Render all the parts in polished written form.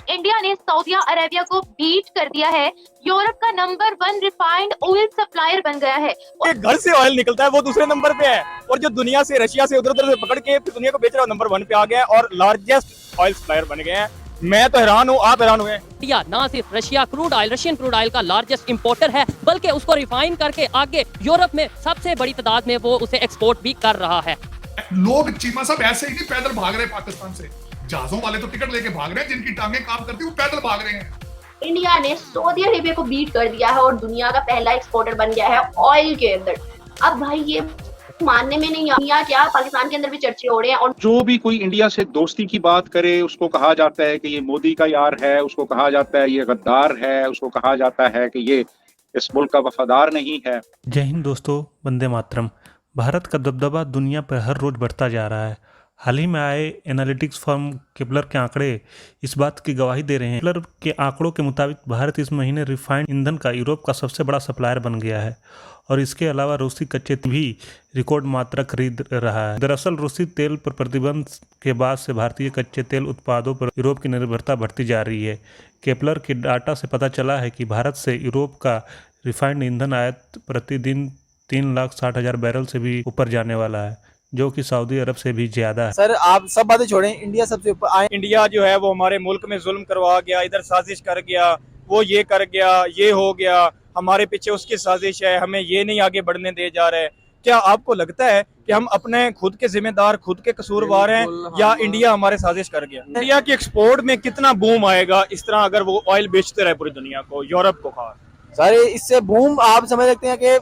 India ने Saudi Arabia को beat कर दिया है, यूरोप का नंबर 1 रिफाइंड ऑयल सप्लायर बन गया है। घर से ऑयल निकलता है वो दूसरे नंबर पे है, और जो दुनिया से रशिया से उधर उधर से पकड़ के फिर दुनिया को बेच रहा है नंबर 1 पे आ गया है और लार्जेस्ट ऑयल सप्लायर बन गए हैं। मैं तो हैरान हूँ, आप हैरान हुए? इंडिया ना सिर्फ रशियन क्रूड ऑयल का लार्जेस्ट इंपोर्टर है, बल्कि उसको रिफाइन करके आगे यूरोप में सबसे बड़ी तादाद में वो उसे एक्सपोर्ट भी कर रहा है। लोग चीमा साहब ऐसे ही नहीं पैदल भाग रहे पाकिस्तान से, जहाजों वाले तो टिकट लेके भाग रहे हैं, जिनकी टांगें काम करती वो पैदल भाग रहे हैं। इंडिया ने सऊदी अरेबिया को बीट कर दिया है और दुनिया का पहला एक्सपोर्टर बन गया है ऑयल के अंदर। अब भाई ये मानने में नहीं आ क्या पाकिस्तान के अंदर भी चर्चे हो रहे हैं। और जो भी कोई इंडिया से दोस्ती की बात करे उसको कहा जाता है कि ये मोदी का यार है, उसको कहा जाता है ये गद्दार है, उसको कहा जाता है कि ये इस मुल्क का वफादार नहीं है। जय हिंद दोस्तों, वंदे मातरम। भारत का दबदबा दुनिया पर हर रोज बढ़ता जा रहा है। हाल ही में आए एनालिटिक्स फर्म केपलर के आंकड़े इस बात की गवाही दे रहे हैं। केपलर के आंकड़ों के मुताबिक भारत इस महीने रिफाइंड ईंधन का यूरोप का सबसे बड़ा सप्लायर बन गया है और इसके अलावा रूसी कच्चे तेल भी रिकॉर्ड मात्रा खरीद रहा है। दरअसल रूसी तेल पर प्रतिबंध के बाद से भारतीय कच्चे तेल उत्पादों पर यूरोप की निर्भरता बढ़ती जा रही है। केपलर के डाटा से पता चला है कि भारत से यूरोप का रिफाइंड ईंधन आयात प्रतिदिन 3,60,000 बैरल से भी ऊपर जाने वाला है, जो कि सऊदी अरब से भी ज्यादा है। सर आप सब बातें छोड़ें, इंडिया सबसे ऊपर आए। इंडिया जो है वो हमारे मुल्क में जुल्म करवा गया, इधर साजिश कर गया, वो ये कर गया, ये हो गया, हमारे पीछे उसकी साजिश है, हमें ये नहीं आगे बढ़ने दे जा रहे। क्या आपको लगता है कि हम अपने खुद के जिम्मेदार, खुद के कसूरवार हैं, या इंडिया हमारे साजिश कर गया? इंडिया की एक्सपोर्ट में कितना बूम आएगा इस तरह अगर वो ऑयल बेचते रहे पूरी दुनिया को, यूरोप को खास? सर इससे बूम आप समझ सकते हैं कि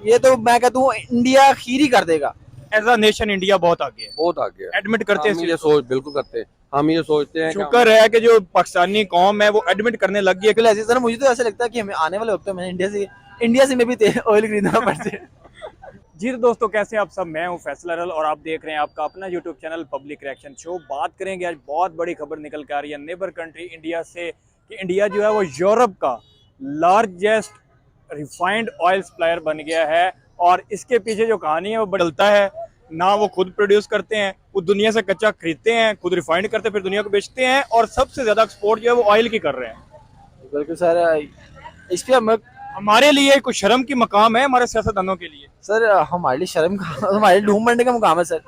ये तो मैं कहता हूँ इंडिया खीर ही कर देगा। एज अ नेशन इंडिया बहुत आगे है, बहुत आगे है। एडमिट करते हैं, ये सोच बिल्कुल करते हैं। हम ये सोचते हैं शुक्र है कि जो पाकिस्तानी कौम है वो एडमिट करने लग गई है। सर मुझे तो ऐसा लगता है कि हमें आने वाले वक्त में इंडिया से में भी ऑयल खरीदना पड़ते। जी तो दोस्तों, कैसे आप सब? मैं हूं फैसल अरल और आप देख रहे हैं आपका अपना YouTube channel public reaction show. बात करेंगे आज बहुत बड़ी खबर निकल के आ रही है नेबर कंट्री इंडिया से कि इंडिया जो है वो यूरोप का लार्जेस्ट रिफाइंड ऑयल सप्लायर बन गया है। और इसके पीछे जो कहानी है वो बदलता है ना, वो खुद प्रोड्यूस करते हैं, वो दुनिया से कच्चा खरीदते हैं, खुद रिफाइंड करते हैं, फिर दुनिया को बेचते हैं, और सबसे ज्यादा एक्सपोर्ट जो है वो ऑयल की कर रहे हैं। बिल्कुल सर, इस पे हमारे लिए कुछ शर्म की मकाम है, हमारे सियासतदानों के लिए। सर हमारे लिए शर्म का, हमारे डूब मरने का मुकाम है सर।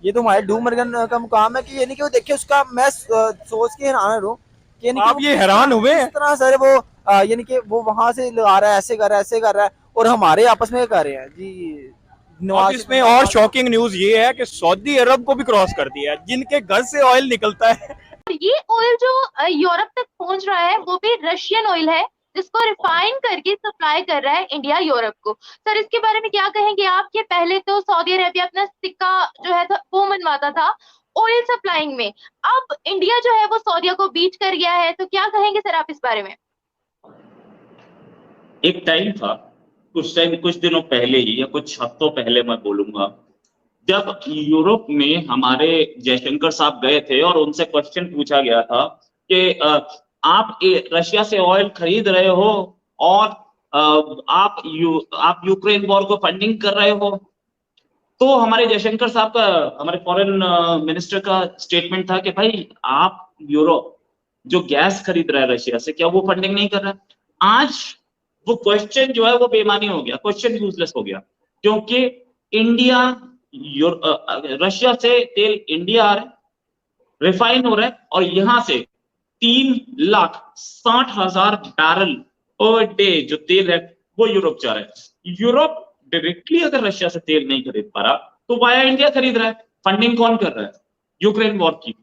ये तो हमारे डूब मरने का मुकाम है कि ये नहीं कि वो देखिए उसका, मैं सोच के हैरान हूँ कि आप ये हैरान हुए इस तरह सर वो यानी कि वो वहां से आ रहा है, ऐसे कर रहा है, ऐसे कर रहा है, और हमारे आपस में कर रहे हैं जी। अब इसमें और शॉकिंग न्यूज ये है कि सऊदी अरब को भी क्रॉस कर दिया है, जिनके घर से ऑयल निकलता है। ये ऑयल जो यूरोप तक पहुंच रहा है वो भी रशियन ऑयल है, जिसको रिफाइन करके सप्लाई कर रहा है इंडिया यूरोप को। सर इसके बारे में क्या कहेंगे आप? कि पहले तो सऊदी अरेबिया अपना सिक्का जो है वो मनवाता था ऑयल सप्लाइंग में, अब इंडिया जो है वो सऊदीया को बीट कर गया है, तो क्या कहेंगे सर आप इस बारे में? एक टाइम था, कुछ दिनों पहले ही या कुछ हफ्तों पहले मैं बोलूंगा, जब यूरोप में हमारे जयशंकर साहब गए थे और उनसे क्वेश्चन पूछा गया था कि आप रशिया से ऑयल खरीद रहे हो और आप यूक्रेन वॉर को फंडिंग कर रहे हो, तो हमारे जयशंकर साहब का, हमारे फॉरेन मिनिस्टर का स्टेटमेंट था कि भाई आप यूरोप जो गैस खरीद रहा है रशिया से, क्या वो फंडिंग नहीं कर रहा है? आज वो क्वेश्चन जो है वो बेमानी हो गया, क्वेश्चन यूजलेस हो गया, क्योंकि इंडिया रशिया से तेल इंडिया आ रहा है, रिफाइन हो रहा है, और यहां से 3,60,000 बैरल पर डे जो तेल है वो यूरोप जा रहा है। यूरोप डायरेक्टली अगर रशिया से तेल नहीं खरीद पा रहा तो वाया इंडिया खरीद रहा है। फंडिंग कौन कर रहा है? यूक्रेन वॉर की।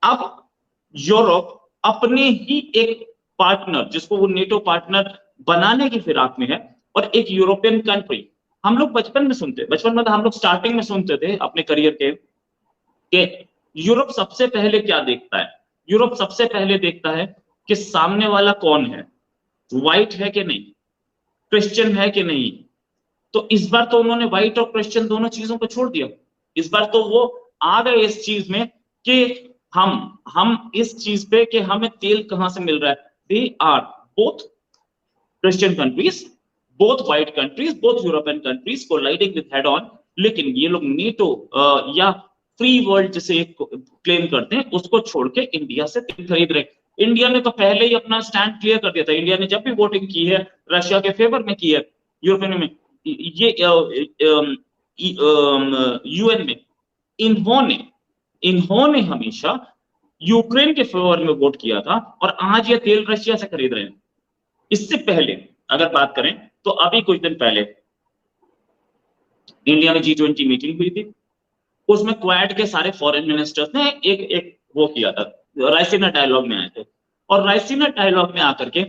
अब यूरोप अपने ही एक पार्टनर, जिसको वो नेटो पार्टनर बनाने की फिराक में है, और एक यूरोपियन कंट्री, हम लोग बचपन में हम लोग स्टार्टिंग में सुनते थे अपने करियर के कि यूरोप सबसे पहले क्या देखता है? यूरोप सबसे पहले देखता है कि सामने वाला कौन है, व्हाइट है कि नहीं, क्रिश्चियन है कि नहीं। तो इस बार तो उन्होंने व्हाइट और क्रिश्चियन दोनों चीजों को छोड़ दिया। इस बार तो वो आ गए इस चीज में कि हम इस चीज पे कि हमें तेल कहां से मिल रहा है। They are both Christian countries, both white countries, both European countries colliding with head on, लेकिन ये लोग नेटो या फ्री वर्ल्ड जिसे क्लेम करते हैं उसको छोड़ के इंडिया से तेल खरीद रहे। इंडिया ने तो पहले ही अपना स्टैंड क्लियर कर दिया था। इंडिया ने जब भी वोटिंग की है रशिया के फेवर में की है यूरोपियन में, ये यूएन में, इन्होंने हमेशा यूक्रेन के फेवर में वोट किया था और आज ये तेल रशिया से खरीद रहे हैं। इससे पहले अगर बात करें तो अभी कुछ दिन पहले इंडिया में G20 मीटिंग हुई थी, उसमें क्वाड के सारे फॉरेन मिनिस्टर्स ने एक वो किया था, रायसीना डायलॉग में आए थे और रायसीना डायलॉग में आकर के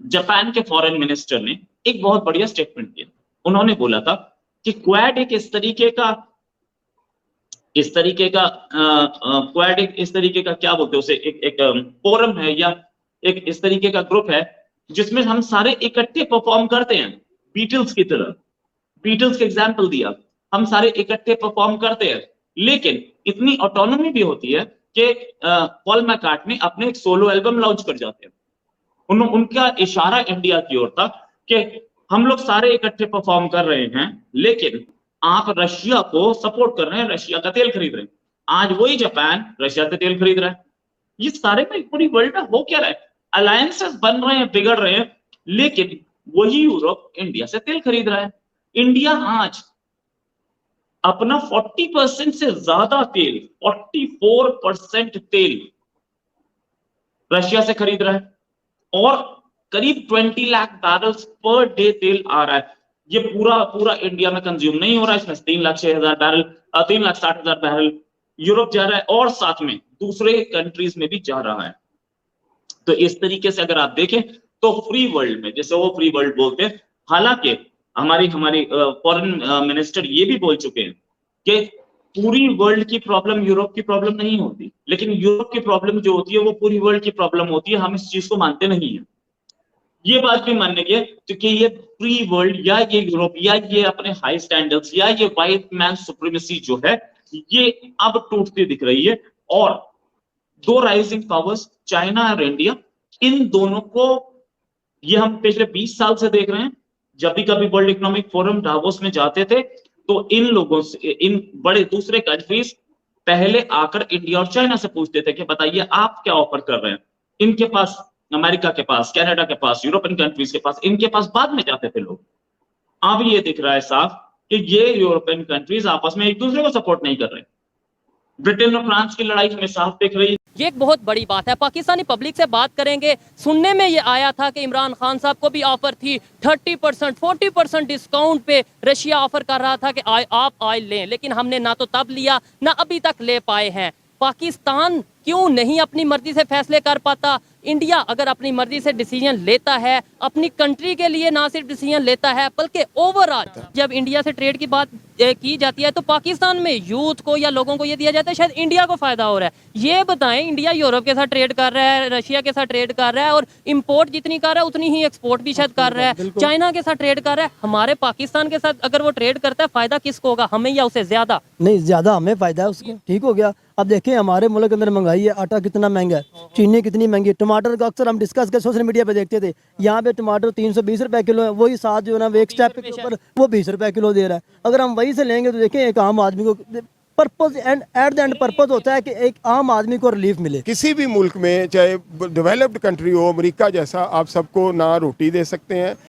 जापान के फॉरेन मिनिस्टर ने एक बहुत बढ़िया स्टेटमेंट दिया। उन्होंने बोला था कि क्वाड एक इस तरीके का क्वाड एक इस तरीके का क्या बोलते हैं उसे, एक फोरम है या एक इस तरीके का ग्रुप है जिसमें हम सारे इकट्ठे परफॉर्म करते हैं, बीटल्स की तरह। बीटल्स का एग्जाम्पल दिया, हम सारे इकट्ठे परफॉर्म करते हैं, लेकिन इतनी ऑटोनॉमी भी होती है कि पॉल मैकार्टनी अपने एक सोलो एल्बम लॉन्च कर जाते हैं। उनका इशारा इंडिया की ओर था कि हम लोग सारे इकट्ठे परफॉर्म कर रहे हैं, लेकिन आप रशिया को सपोर्ट कर रहे हैं, रशिया का तेल खरीद रहे हैं। आज वही जापान रशिया से तेल खरीद रहा है। ये सारे में पूरी वर्ल्ड में हो क्या रहा है, अलायंसेस बन रहे हैं, बिगड़ रहे हैं, लेकिन वही यूरोप इंडिया से तेल खरीद रहा है। इंडिया आज अपना 40% से ज्यादा तेल, 44% तेल रशिया से खरीद रहा है और करीब 20 लाख बैरल्स पर डे तेल आ रहा है। ये पूरा इंडिया में कंज्यूम नहीं हो रहा है, इसमें 3,06,000 बैरल, 3,60,000 बैरल यूरोप जा रहा है और साथ में दूसरे कंट्रीज में भी जा रहा है। तो इस तरीके से अगर आप देखें तो फ्री वर्ल्ड में, जैसे वो फ्री वर्ल्ड बोलते हैं, हालांकि हमारी फॉरेन मिनिस्टर ये भी बोल चुके हैं कि पूरी वर्ल्ड की प्रॉब्लम यूरोप की प्रॉब्लम नहीं होती, लेकिन यूरोप की प्रॉब्लम जो होती है वो पूरी वर्ल्ड की प्रॉब्लम होती है। हम इस चीज को मानते नहीं है, ये बात भी मानने की है, क्योंकि ये फ्री वर्ल्ड या ये यूरोप या ये अपने हाई स्टैंडर्ड्स या ये व्हाइट मैन सुप्रीमेसी जो है ये अब टूटती दिख रही है। और दो राइजिंग पावर्स चाइना और इंडिया, इन दोनों को ये हम पिछले 20 साल से देख रहे हैं। जब भी कभी वर्ल्ड इकोनॉमिक फोरम डावोस में जाते थे तो इन लोगों से, इन बड़े दूसरे कंट्रीज पहले आकर इंडिया और चाइना से पूछते थे कि बताइए आप क्या ऑफर कर रहे हैं। इनके पास, अमेरिका के पास, कनाडा के पास, यूरोपियन कंट्रीज के पास, इनके पास बाद में जाते थे लोग। अब ये दिख रहा है साफ कि ये यूरोपियन कंट्रीज आपस में एक दूसरे को सपोर्ट नहीं कर रहे। ब्रिटेन और फ्रांस की लड़ाई हमें साफ दिख रही है। ये एक बहुत बड़ी बात है। पाकिस्तानी पब्लिक से बात करेंगे, सुनने में ये आया था कि इमरान खान साहब को भी ऑफर थी 30%, 40% डिस्काउंट पे रशिया ऑफर कर रहा था कि आप ऑयल लें, लेकिन हमने ना तो तब लिया ना अभी तक ले पाए हैं। पाकिस्तान क्यों नहीं अपनी मर्जी से फैसले कर पाता? इंडिया अगर अपनी मर्जी से डिसीजन लेता है, अपनी कंट्री के लिए ना सिर्फ डिसीजन लेता है बल्कि ओवरऑल जब इंडिया से ट्रेड की बात की जाती है तो पाकिस्तान में यूथ को या लोगों को ये दिया जाता है शायद इंडिया को फायदा हो रहा है। ये बताएं, इंडिया यूरोप के साथ ट्रेड कर रहा है, रशिया के साथ ट्रेड कर रहा है और इंपोर्ट जितनी कर रहा है उतनी ही एक्सपोर्ट भी शायद कर रहा है, चाइना के साथ ट्रेड कर रहा है। हमारे पाकिस्तान के साथ अगर वो ट्रेड करता है फायदा किसको होगा, हमें या उसे? ज्यादा नहीं, ज्यादा हमें फायदा है उसको। ठीक हो गया। अब देखें हमारे मुल्क के अंदर महंगाई है, आटा कितना महंगा है, चीनी कितनी महंगी है, टमाटर का अक्सर हम डिस्कस कर सोशल मीडिया पे देखते थे, यहाँ पे टमाटर 320 रुपए किलो है, वही साथ जो है ना एक स्टेप के ऊपर वो 20 रुपए किलो दे रहा है। अगर हम वही से लेंगे तो देखें एक आम आदमी को purpose and at the end purpose होता है कि एक आम आदमी को रिलीफ मिले। किसी भी मुल्क में, चाहे डेवलप्ड कंट्री हो, अमेरिका जैसा, आप सबको ना रोटी दे सकते हैं